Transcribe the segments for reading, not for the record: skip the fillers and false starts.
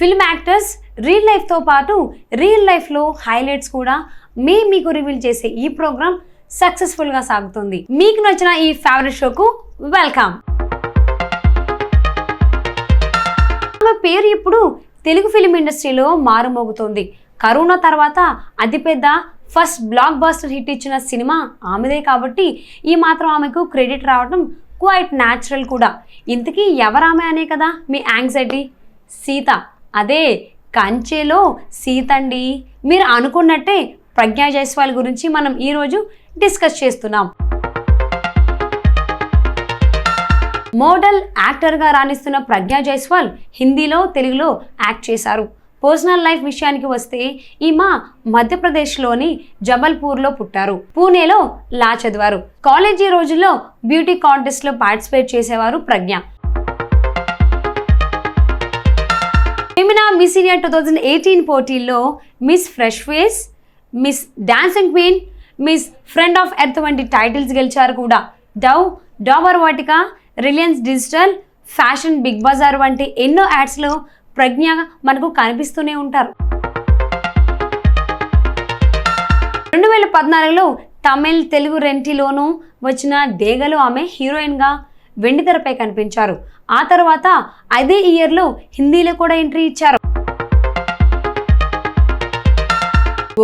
Film actors real లైఫ్తో పాటు real లైఫ్లో highlights కూడా మీకు రివీల్ చేసే ఈ ప్రోగ్రామ్ సక్సెస్ఫుల్గా సాగుతుంది. మీకు నచ్చిన ఈ ఫేవరెట్ షోకు వెల్కమ్. ఆమె పేరు ఇప్పుడు తెలుగు ఫిలిం ఇండస్ట్రీలో మారుమోగుతోంది. కరోనా తర్వాత అతిపెద్ద ఫస్ట్ బ్లాక్ బస్టర్ హిట్ ఇచ్చిన సినిమా ఆమెదే కాబట్టి ఈ మాత్రం ఆమెకు క్రెడిట్ రావడం క్వైట్ న్యాచురల్ కూడా. ఇంతకీ ఎవరామె అనే కదా మీ యాంగ్జైటీ? సీత, అదే కంచెలో సీత అండి. మీరు అనుకున్నట్టే ప్రజ్ఞా జైస్వాల్ గురించి మనం ఈరోజు డిస్కస్ చేస్తున్నాం. మోడల్, యాక్టర్గా రాణిస్తున్న ప్రజ్ఞా జైస్వాల్ హిందీలో, తెలుగులో యాక్ట్ చేశారు. పర్సనల్ లైఫ్ విషయానికి వస్తే ఈమె మధ్యప్రదేశ్లోని జబల్పూర్లో పుట్టారు. పూణేలో లా చదివారు. కాలేజీ రోజుల్లో బ్యూటీ కాంటెస్ట్లో పార్టిసిపేట్ చేసేవారు ప్రజ్ఞ. ఫెమినా మిస్ ఇండియా 2018 పోటీల్లో Miss fresh face, Miss dancing queen, Miss friend of earth వంటి టైటిల్స్ గెలిచారు కూడా. Dove, Dabur Vatika, Reliance Digital, fashion, Big Bazaar వంటి ఎన్నో యాడ్స్లో ప్రజ్ఞ మనకు కనిపిస్తూనే ఉంటారు. 2014లో తమిళ్, తెలుగు రెంటిలోనూ వచ్చిన డేగలో ఆమె హీరోయిన్గా వెండితెరపై కనిపించారు. ఆ తర్వాత అదే ఇయర్లో హిందీలో కూడా ఎంట్రీ ఇచ్చారు.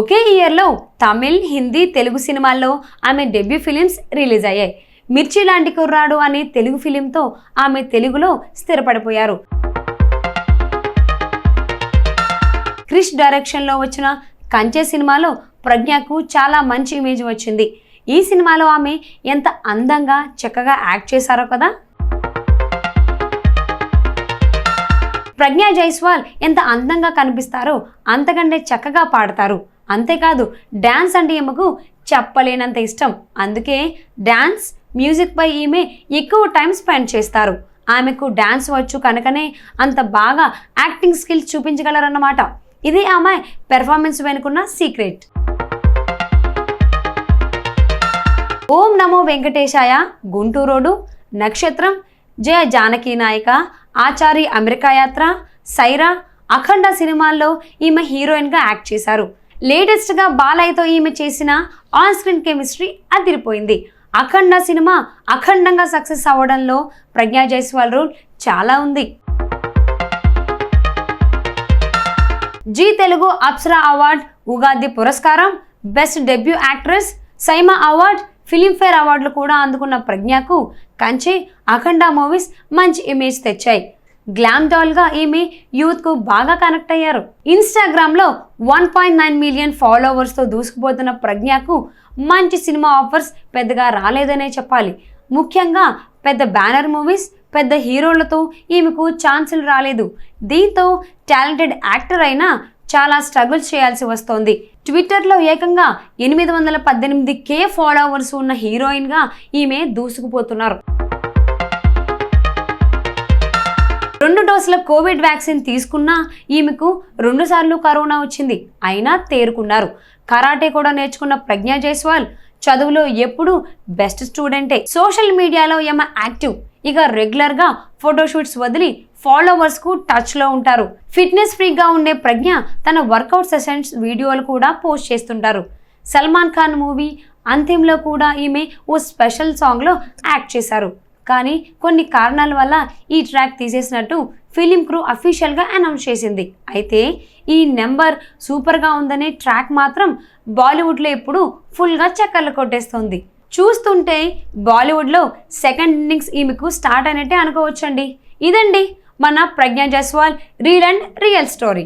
ఒకే ఇయర్లో తమిళ్, హిందీ, తెలుగు సినిమాల్లో ఆమె డెబ్యూ ఫిలిమ్స్ రిలీజ్ అయ్యాయి. మిర్చి లాంటి కుర్రాడు అనే తెలుగు ఫిలింతో ఆమె తెలుగులో స్థిరపడిపోయారు. క్రిష్ డైరెక్షన్లో వచ్చిన కంచె సినిమాలో ప్రజ్ఞకు చాలా మంచి ఇమేజ్ వచ్చింది. ఈ సినిమాలో ఆమె ఎంత అందంగా, చక్కగా యాక్ట్ చేశారో కదా. ప్రజ్ఞా జైస్వాల్ ఎంత అందంగా కనిపిస్తారో అంతకంటే చక్కగా పాడతారు. అంతేకాదు డ్యాన్స్ అంటే ఈమెకు చెప్పలేనంత ఇష్టం. అందుకే డ్యాన్స్, మ్యూజిక్పై ఈమె ఎక్కువ టైం స్పెండ్ చేస్తారు. ఆమెకు డ్యాన్స్ వచ్చు కనుకనే అంత బాగా యాక్టింగ్ స్కిల్స్ చూపించగలరన్నమాట. ఇది ఆమె పెర్ఫార్మెన్స్ వెనుకున్న సీక్రెట్. ఓం నమో వెంకటేశాయ, గుంటూరోడు, నక్షత్రం, జయ జానకి నాయక, ఆచారి, అమెరికా యాత్ర, సైరా, అఖండ సినిమాల్లో ఈమె హీరోయిన్గా యాక్ట్ చేశారు. లేటెస్ట్గా బాలయ్యతో ఈమె చేసిన ఆన్ స్క్రీన్ కెమిస్ట్రీ అదిరిపోయింది. అఖండ సినిమా అఖండంగా సక్సెస్ అవ్వడంలో ప్రజ్ఞా జైస్వాల్ రోల్ చాలా ఉంది. జీ తెలుగు అప్సరా అవార్డ్, ఉగాది పురస్కారం, best debut actress, SIIMA award, Filmfare అవార్డులు కూడా అందుకున్న ప్రజ్ఞకు కంచె, అఖండ మూవీస్ మంచి ఇమేజ్ తెచ్చాయి. గ్లామ్ డాల్గా ఈమె యూత్కు బాగా కనెక్ట్ అయ్యారు. ఇన్స్టాగ్రామ్లో 1.9 మిలియన్ ఫాలోవర్స్తో దూసుకుపోతున్న ప్రజ్ఞకు మంచి సినిమా ఆఫర్స్ పెద్దగా రాలేదనే చెప్పాలి. ముఖ్యంగా పెద్ద బ్యానర్ మూవీస్, పెద్ద హీరోలతో ఈమెకు ఛాన్సులు రాలేదు. దీంతో టాలెంటెడ్ యాక్టర్ అయినా చాలా స్ట్రగుల్స్ చేయాల్సి వస్తోంది. ట్విట్టర్లో ఏకంగా 818K ఫాలోవర్స్ ఉన్న హీరోయిన్గా ఈమె దూసుకుపోతున్నారు. 2 డోసుల కోవిడ్ వ్యాక్సిన్ తీసుకున్నా ఈమెకు 2 సార్లు కరోనా వచ్చింది. అయినా తేరుకున్నారు. కరాటే కూడా నేర్చుకున్న ప్రజ్ఞా జైస్వాల్ చదువులో ఎప్పుడు బెస్ట్ స్టూడెంటే. సోషల్ మీడియాలో ఈమె యాక్టివ్. ఇక రెగ్యులర్గా ఫోటోషూట్స్ వదిలి ఫాలోవర్స్కు టచ్లో ఉంటారు. ఫిట్నెస్ ఫ్రీగా ఉండే ప్రజ్ఞ తన వర్కౌట్ సెషన్స్ వీడియోలు కూడా పోస్ట్ చేస్తుంటారు. సల్మాన్ ఖాన్ మూవీ అంతింలో కూడా ఈమె ఓ స్పెషల్ సాంగ్లో యాక్ట్ చేశారు. కానీ కొన్ని కారణాల వల్ల ఈ ట్రాక్ తీసేసినట్టు ఫిలిం క్రూ అఫీషియల్గా అనౌన్స్ చేసింది. అయితే ఈ నెంబర్ సూపర్గా ఉందనే ట్రాక్ మాత్రం బాలీవుడ్లో ఇప్పుడు ఫుల్గా చక్కర్లు కొట్టేస్తుంది. చూస్తుంటే బాలీవుడ్లో సెకండ్ ఇన్నింగ్స్ ఈమెకు స్టార్ట్ అయినట్టే అనుకోవచ్చండి. ఇదండి మన Pragya Jaiswal real and real story.